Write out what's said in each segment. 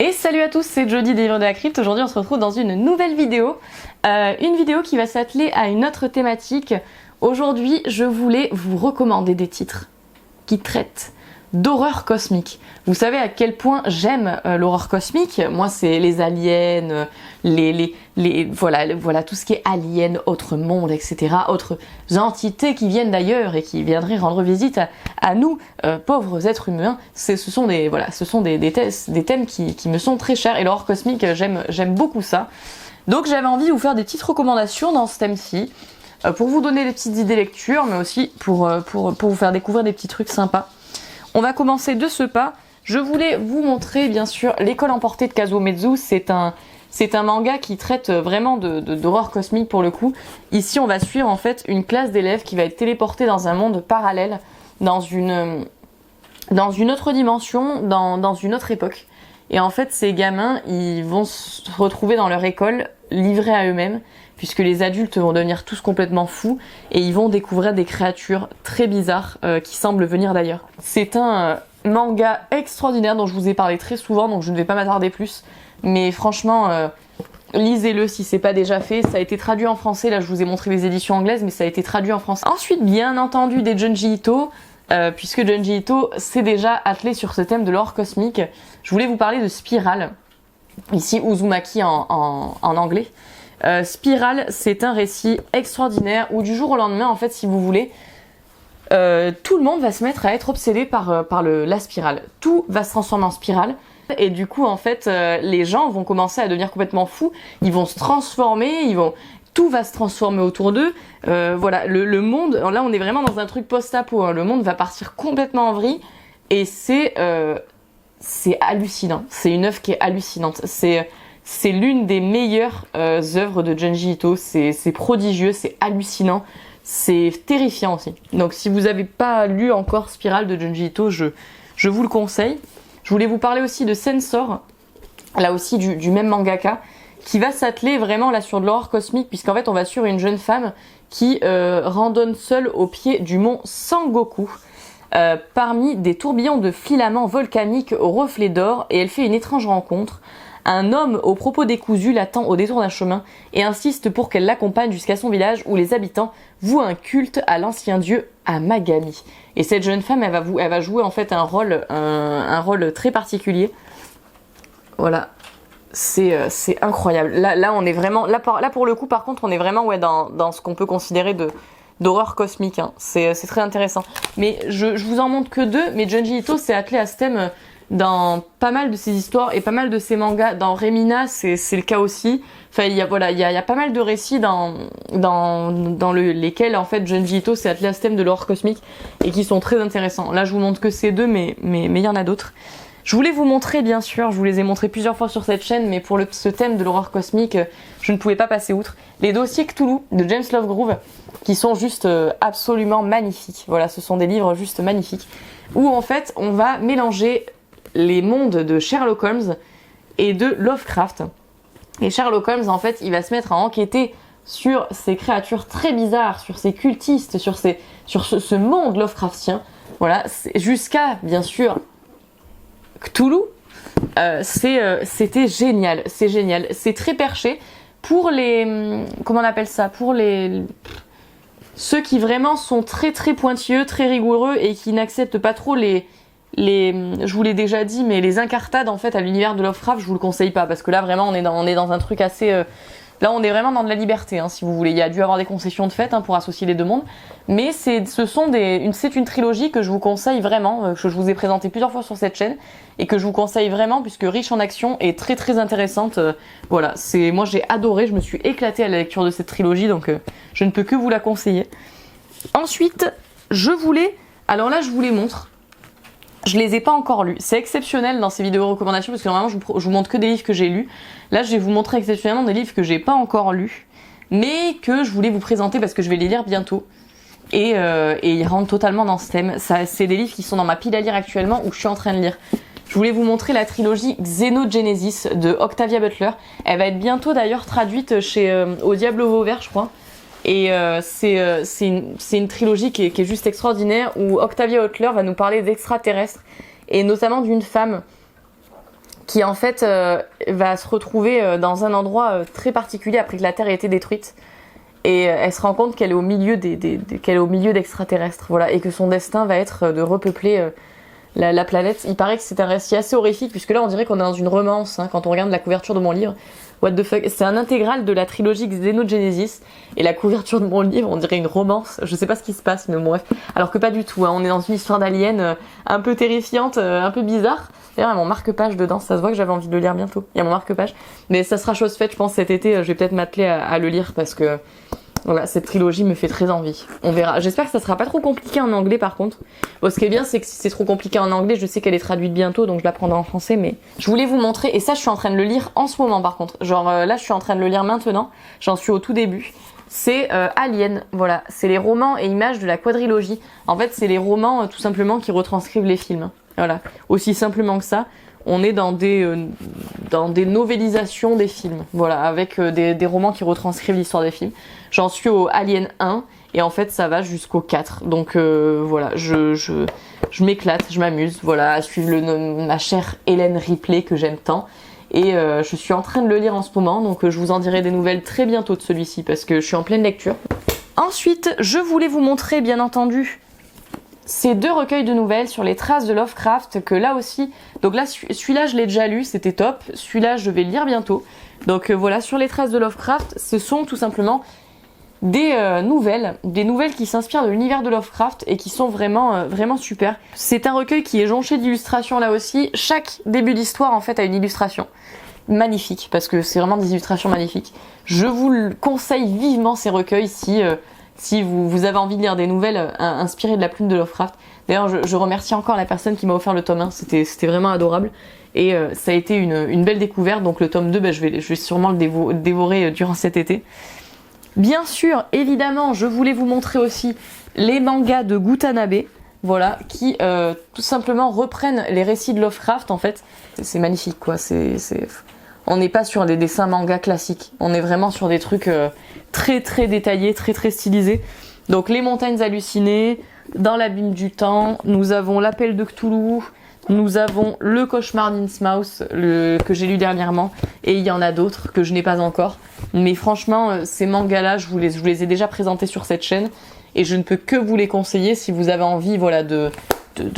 Et salut à tous, c'est Jody des Livres de la Crypte. Aujourd'hui on se retrouve dans une nouvelle vidéo. Une vidéo qui va s'atteler à une autre thématique. Aujourd'hui je voulais vous recommander des titres qui traitent d'horreur cosmique. Vous savez à quel point j'aime l'horreur cosmique. Moi c'est les aliens, voilà tout ce qui est aliens, autres mondes, etc. Autres entités qui viennent d'ailleurs et qui viendraient rendre visite à nous, pauvres êtres humains. Ce sont des thèmes qui me sont très chers et l'horreur cosmique, j'aime beaucoup ça. Donc j'avais envie de vous faire des petites recommandations dans ce thème-ci, pour vous donner des petites idées lecture, mais aussi pour vous faire découvrir des petits trucs sympas. On va commencer de ce pas. Je voulais vous montrer bien sûr L'école emportée de Kazuo Uematsu. C'est un manga qui traite vraiment d'horreur cosmique pour le coup. Ici on va suivre en fait une classe d'élèves qui va être téléportée dans un monde parallèle, dans une autre dimension, dans une autre époque. Et en fait ces gamins ils vont se retrouver dans leur école livrés à eux-mêmes, puisque les adultes vont devenir tous complètement fous et ils vont découvrir des créatures très bizarres qui semblent venir d'ailleurs. C'est un manga extraordinaire dont je vous ai parlé très souvent, donc je ne vais pas m'attarder plus, mais franchement lisez-le si c'est pas déjà fait. Ça a été traduit en français, là je vous ai montré les éditions anglaises, mais ça a été traduit en français. Ensuite bien entendu des Junji Ito, puisque Junji Ito s'est déjà attelé sur ce thème de l'horreur cosmique. Je voulais vous parler de Spiral, ici Uzumaki en anglais. Spiral, c'est un récit extraordinaire où du jour au lendemain, en fait, si vous voulez, tout le monde va se mettre à être obsédé par la spirale. Tout va se transformer en spirale. Et du coup, en fait, les gens vont commencer à devenir complètement fous. Ils vont se transformer, tout va se transformer autour d'eux. Voilà, le monde, là on est vraiment dans un truc post-apo, hein. Le monde va partir complètement en vrille. Et c'est hallucinant. C'est une œuvre qui est hallucinante. C'est l'une des meilleures œuvres de Junji Ito. C'est prodigieux, c'est hallucinant, c'est terrifiant aussi. Donc si vous n'avez pas lu encore Spiral de Junji Ito, je vous le conseille. Je voulais vous parler aussi de Sensor, là aussi du même mangaka, qui va s'atteler vraiment là sur de l'horreur cosmique, puisqu'en fait on va suivre une jeune femme qui randonne seule au pied du mont Sangoku, parmi des tourbillons de filaments volcaniques aux reflets d'or, et elle fait une étrange rencontre. Un homme aux propos décousus l'attend au détour d'un chemin et insiste pour qu'elle l'accompagne jusqu'à son village où les habitants vouent un culte à l'ancien dieu Amagami. Et cette jeune femme, elle va jouer en fait un rôle très particulier. Voilà, c'est incroyable. Là, on est vraiment, là pour le coup, par contre, on est vraiment dans ce qu'on peut considérer d'horreur cosmique, hein. C'est très intéressant. Mais je vous en montre que deux, mais Junji Ito s'est attelé à ce thème dans pas mal de ses histoires et pas mal de ses mangas. Dans Remina, c'est le cas aussi. Enfin, il y a pas mal de récits dans lesquels en fait Junji Ito s'est attelé à ce thème de l'horreur cosmique et qui sont très intéressants. Là, je vous montre que ces deux, mais il y en a d'autres. Je voulais vous montrer, bien sûr, je vous les ai montrés plusieurs fois sur cette chaîne, mais pour ce thème de l'horreur cosmique, je ne pouvais pas passer outre. Les dossiers Cthulhu de James Lovegrove, qui sont juste absolument magnifiques. Voilà, ce sont des livres juste magnifiques, où en fait on va mélanger les mondes de Sherlock Holmes et de Lovecraft. Et Sherlock Holmes, en fait, il va se mettre à enquêter sur ces créatures très bizarres, sur ces cultistes, sur ce monde Lovecraftien. Voilà, jusqu'à, bien sûr, Cthulhu. C'était génial, c'est génial. C'est très perché pour les... Comment on appelle ça? Pour ceux qui vraiment sont très très pointilleux, très rigoureux et qui n'acceptent pas trop je vous l'ai déjà dit, mais les incartades en fait à l'univers de Lovecraft, je vous le conseille pas, parce que là vraiment on est dans un truc assez... là on est vraiment dans de la liberté, hein, si vous voulez. Il y a dû avoir des concessions de fait, hein, pour associer les deux mondes, mais c'est une trilogie que je vous conseille vraiment, que je vous ai présentée plusieurs fois sur cette chaîne, et que je vous conseille vraiment, puisque riche en action et très très intéressante. Voilà, moi j'ai adoré, je me suis éclatée à la lecture de cette trilogie, donc je ne peux que vous la conseiller. Ensuite, alors là je vous les montre. Je les ai pas encore lus. C'est exceptionnel dans ces vidéos recommandations, parce que normalement je vous montre que des livres que j'ai lus. Là je vais vous montrer exceptionnellement des livres que j'ai pas encore lus, mais que je voulais vous présenter parce que je vais les lire bientôt. Et ils rentrent totalement dans ce thème. C'est des livres qui sont dans ma pile à lire actuellement, ou je suis en train de lire. Je voulais vous montrer la trilogie Xenogenesis de Octavia Butler. Elle va être bientôt d'ailleurs traduite au Diable Vauvert, je crois. Et c'est une trilogie qui est juste extraordinaire, où Octavia Butler va nous parler d'extraterrestres, et notamment d'une femme qui en fait va se retrouver dans un endroit très particulier après que la Terre ait été détruite. Et elle se rend compte qu'elle est au milieu qu'elle est au milieu d'extraterrestres, voilà, et que son destin va être de repeupler la planète. Il paraît que c'est un récit assez horrifique, puisque là on dirait qu'on est dans une romance, hein, quand on regarde la couverture de mon livre. What the fuck, c'est un intégral de la trilogie Xenogenesis, et la couverture de mon livre, on dirait une romance. Je sais pas ce qui se passe, mais bon bref. Alors que pas du tout, hein, on est dans une histoire d'alien un peu terrifiante, un peu bizarre. D'ailleurs, il y a mon marque-page dedans, ça se voit que j'avais envie de le lire bientôt. Il y a mon marque-page. Mais ça sera chose faite, je pense, cet été, je vais peut-être m'atteler à le lire, parce que voilà, cette trilogie me fait très envie. On verra. J'espère que ça sera pas trop compliqué en anglais par contre. Bon, ce qui est bien, c'est que si c'est trop compliqué en anglais, je sais qu'elle est traduite bientôt, donc je la prendrai en français, mais je voulais vous montrer, et ça je suis en train de le lire en ce moment par contre. Genre là je suis en train de le lire maintenant, j'en suis au tout début. C'est Alien, voilà. C'est les romans et images de la quadrilogie. En fait, c'est les romans tout simplement qui retranscrivent les films. Voilà. Aussi simplement que ça. On est dans des novélisations des films, voilà, avec des romans qui retranscrivent l'histoire des films. J'en suis au Alien 1 et en fait ça va jusqu'au 4. Donc voilà, je m'éclate, je m'amuse, voilà, à suivre ma chère Ellen Ripley que j'aime tant. Et je suis en train de le lire en ce moment, donc je vous en dirai des nouvelles très bientôt de celui-ci parce que je suis en pleine lecture. Ensuite, je voulais vous montrer bien entendu ces 2 recueils de nouvelles sur les traces de Lovecraft que là aussi, donc là celui-là je l'ai déjà lu, c'était top, celui-là je vais le lire bientôt. Donc voilà, sur les traces de Lovecraft, ce sont tout simplement des nouvelles qui s'inspirent de l'univers de Lovecraft et qui sont vraiment vraiment super. C'est un recueil qui est jonché d'illustrations là aussi, chaque début d'histoire en fait a une illustration magnifique parce que c'est vraiment des illustrations magnifiques. Je vous le conseille vivement ces recueils si vous avez envie de lire des nouvelles inspirées de la plume de Lovecraft. D'ailleurs, je remercie encore la personne qui m'a offert le tome 1, c'était vraiment adorable. Et ça a été une belle découverte, donc le tome 2, je vais sûrement le dévorer durant cet été. Bien sûr, évidemment, je voulais vous montrer aussi les mangas de Gutanabe, voilà, qui tout simplement reprennent les récits de Lovecraft, en fait. C'est magnifique, quoi, On n'est pas sur des dessins manga classiques, on est vraiment sur des trucs très très détaillés, très très stylisés. Donc les montagnes hallucinées, dans l'abîme du temps, nous avons l'appel de Cthulhu, nous avons le cauchemar d'Innsmouth que j'ai lu dernièrement, et il y en a d'autres que je n'ai pas encore. Mais franchement, ces mangas-là, je vous les ai déjà présentés sur cette chaîne, et je ne peux que vous les conseiller si vous avez envie, voilà, de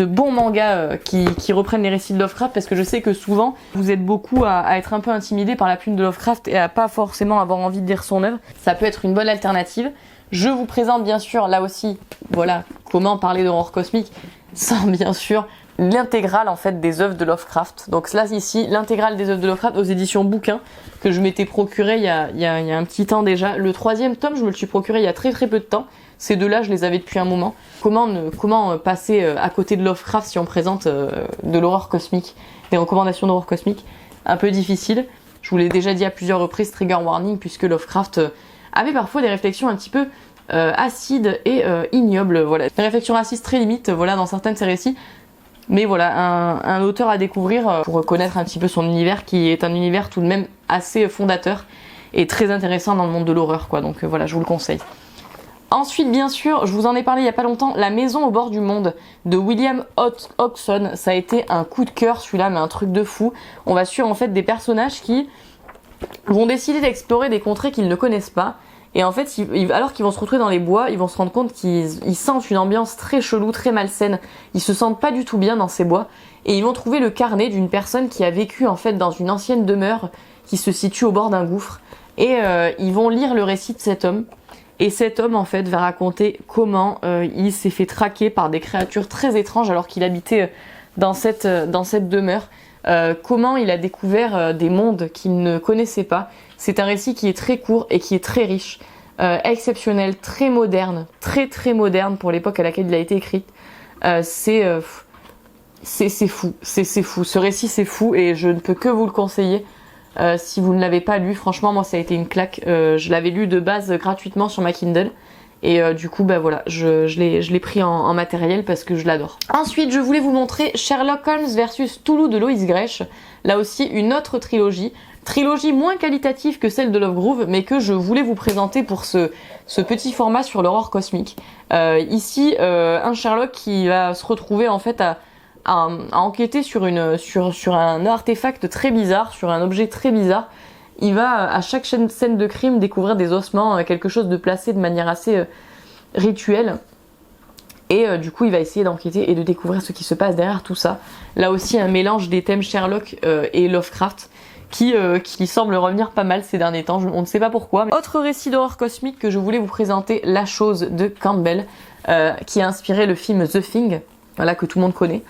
bons mangas qui reprennent les récits de Lovecraft, parce que je sais que souvent vous êtes beaucoup à être un peu intimidé par la plume de Lovecraft et à pas forcément avoir envie de lire son œuvre. Ça peut être une bonne alternative. Je vous présente bien sûr là aussi, voilà, comment parler d'horreur cosmique sans bien sûr l'intégrale en fait des œuvres de Lovecraft. Donc là ici, l'intégrale des œuvres de Lovecraft aux éditions Bouquin que je m'étais procuré il y a un petit temps déjà. Le 3e tome, je me le suis procuré il y a très très peu de temps. Ces 2-là, je les avais depuis un moment. Comment passer à côté de Lovecraft si on présente de l'horreur cosmique, des recommandations d'horreur cosmique? Un peu difficile. Je vous l'ai déjà dit à plusieurs reprises, trigger warning, puisque Lovecraft avait parfois des réflexions un petit peu acides et ignobles. Voilà, des réflexions racistes très limites, voilà, dans certains de ses récits. Mais voilà, un auteur à découvrir pour connaître un petit peu son univers, qui est un univers tout de même assez fondateur et très intéressant dans le monde de l'horreur, quoi. Donc voilà, je vous le conseille. Ensuite, bien sûr, je vous en ai parlé il y a pas longtemps, La maison au bord du monde de William Hodgson. Ça a été un coup de cœur celui-là, mais un truc de fou. On va suivre en fait des personnages qui vont décider d'explorer des contrées qu'ils ne connaissent pas. Et en fait, alors qu'ils vont se retrouver dans les bois, ils vont se rendre compte qu'ils sentent une ambiance très chelou, très malsaine. Ils se sentent pas du tout bien dans ces bois. Et ils vont trouver le carnet d'une personne qui a vécu en fait dans une ancienne demeure qui se situe au bord d'un gouffre. Et ils vont lire le récit de cet homme. Et cet homme, en fait, va raconter comment il s'est fait traquer par des créatures très étranges alors qu'il habitait dans cette demeure. Comment il a découvert des mondes qu'il ne connaissait pas. C'est un récit qui est très court et qui est très riche, exceptionnel, très moderne, très très moderne pour l'époque à laquelle il a été écrit. C'est fou, c'est fou. Ce récit, c'est fou et je ne peux que vous le conseiller. Si vous ne l'avez pas lu, franchement moi ça a été une claque. Je l'avais lu de base gratuitement sur ma Kindle et du coup bah voilà, je l'ai pris en matériel parce que je l'adore. Ensuite je voulais vous montrer Sherlock Holmes versus Toulouse de Lois Grech. Là aussi une autre trilogie moins qualitative que celle de Lovegrove, mais que je voulais vous présenter pour ce petit format sur l'horreur cosmique. Ici un Sherlock qui va se retrouver en fait à enquêter sur un artefact très bizarre, sur un objet très bizarre. Il va à chaque scène de crime découvrir des ossements, quelque chose de placé de manière assez rituelle. Et du coup, il va essayer d'enquêter et de découvrir ce qui se passe derrière tout ça. Là aussi, un mélange des thèmes Sherlock et Lovecraft qui semble revenir pas mal ces derniers temps. On ne sait pas pourquoi. Mais... Autre récit d'horreur cosmique que je voulais vous présenter, La Chose de Campbell, qui a inspiré le film The Thing, voilà, que tout le monde connaît.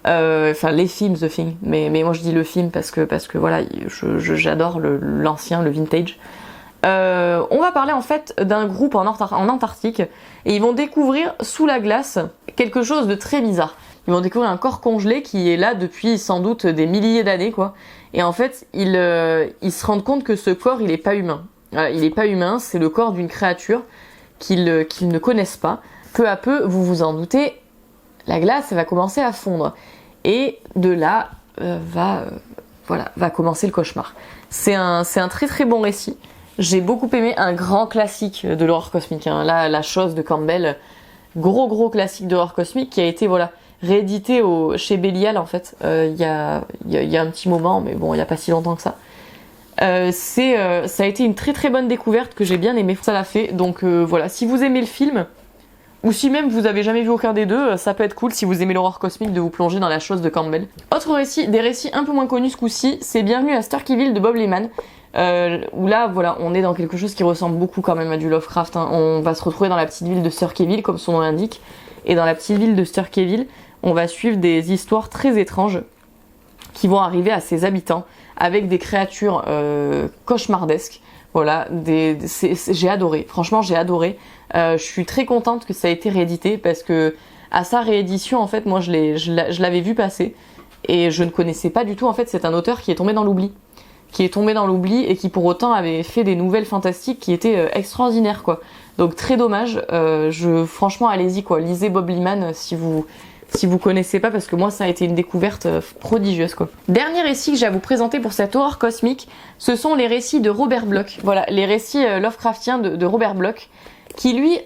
Enfin, les films The Thing, mais moi je dis le film parce que voilà, j'adore l'ancien, le vintage. On va parler en fait d'un groupe en Antarctique et ils vont découvrir sous la glace quelque chose de très bizarre. Ils vont découvrir un corps congelé qui est là depuis sans doute des milliers d'années, quoi. Et en fait, ils se rendent compte que ce corps, il est pas humain. Voilà, il est pas humain, c'est le corps d'une créature qu'ils ne connaissent pas. Peu à peu, vous vous en doutez, la glace va commencer à fondre. Et de là va commencer le cauchemar. C'est un très très bon récit. J'ai beaucoup aimé, un grand classique de l'horreur cosmique. Hein. Là, La Chose de Campbell, gros classique d'horreur cosmique qui a été réédité chez Belial en fait. Il y a un petit moment, mais bon, il n'y a pas si longtemps que ça. Ça a été une très très bonne découverte que j'ai bien aimé. Ça l'a fait. Donc voilà, si vous aimez le film, ou si même vous avez jamais vu aucun des deux, ça peut être cool si vous aimez l'horreur cosmique de vous plonger dans La Chose de Campbell. Autre récit, des récits un peu moins connus ce coup-ci, c'est Bienvenue à Starkeyville de Bob Lehman. Où là, voilà, on est dans quelque chose qui ressemble beaucoup quand même à du Lovecraft. Hein. On va se retrouver dans la petite ville de Starkeyville, comme son nom l'indique. Et dans la petite ville de Starkeyville, on va suivre des histoires très étranges qui vont arriver à ses habitants avec des créatures cauchemardesques. Voilà, j'ai adoré. Franchement, j'ai adoré. Je suis très contente que ça ait été réédité parce que à sa réédition, en fait, moi, je l'avais vu passer et je ne connaissais pas du tout. En fait, c'est un auteur qui est tombé dans l'oubli. Et qui pour autant avait fait des nouvelles fantastiques qui étaient extraordinaires, quoi. Donc très dommage. Franchement, allez-y, quoi. Lisez Bob Lehman si vous connaissez pas, parce que moi ça a été une découverte prodigieuse, quoi. Dernier récit que j'ai à vous présenter pour cette horreur cosmique, ce sont les récits de Robert Bloch. Voilà, les récits Lovecraftiens de Robert Bloch, qui lui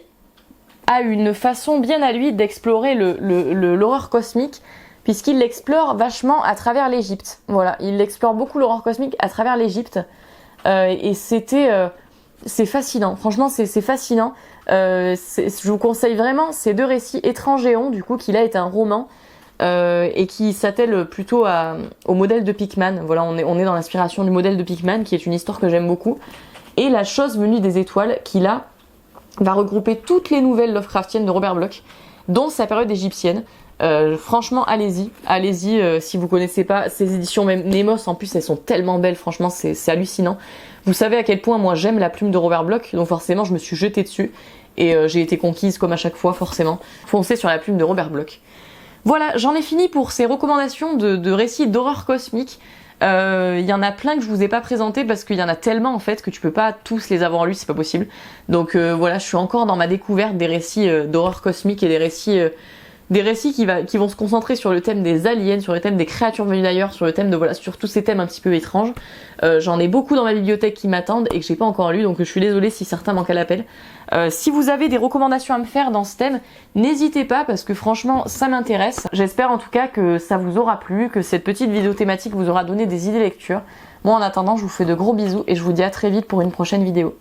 a une façon bien à lui d'explorer l'horreur cosmique, puisqu'il l'explore vachement à travers l'Égypte. Voilà, il explore beaucoup l'horreur cosmique à travers l'Égypte. Et c'est fascinant. Franchement, c'est fascinant. Je vous conseille vraiment ces deux récits, Étrangéon, du coup, qui là est un roman, et qui s'attelle plutôt au modèle de Pickman. Voilà, on est dans l'inspiration du modèle de Pickman, qui est une histoire que j'aime beaucoup. Et La Chose venue des étoiles, qui là va regrouper toutes les nouvelles Lovecraftiennes de Robert Bloch, dont sa période égyptienne. Franchement, allez-y, si vous connaissez pas ces éditions, même Nemos en plus, elles sont tellement belles, franchement c'est hallucinant. Vous savez à quel point moi j'aime la plume de Robert Bloch, donc forcément je me suis jetée dessus et j'ai été conquise comme à chaque fois, forcément. Foncez sur la plume de Robert Bloch. Voilà, j'en ai fini pour ces recommandations de récits d'horreur cosmique. Il y en a plein que je vous ai pas présenté parce qu'il y en a tellement en fait que tu peux pas tous les avoir lus, c'est pas possible. Donc voilà, je suis encore dans ma découverte des récits d'horreur cosmique et des récits qui vont se concentrer sur le thème des aliens, sur le thème des créatures venues d'ailleurs, sur le thème sur tous ces thèmes un petit peu étranges. J'en ai beaucoup dans ma bibliothèque qui m'attendent et que j'ai pas encore lu, donc je suis désolée si certains manquent à l'appel. Si vous avez des recommandations à me faire dans ce thème, n'hésitez pas parce que franchement ça m'intéresse. J'espère en tout cas que ça vous aura plu, que cette petite vidéo thématique vous aura donné des idées lecture. Moi en attendant, je vous fais de gros bisous et je vous dis à très vite pour une prochaine vidéo.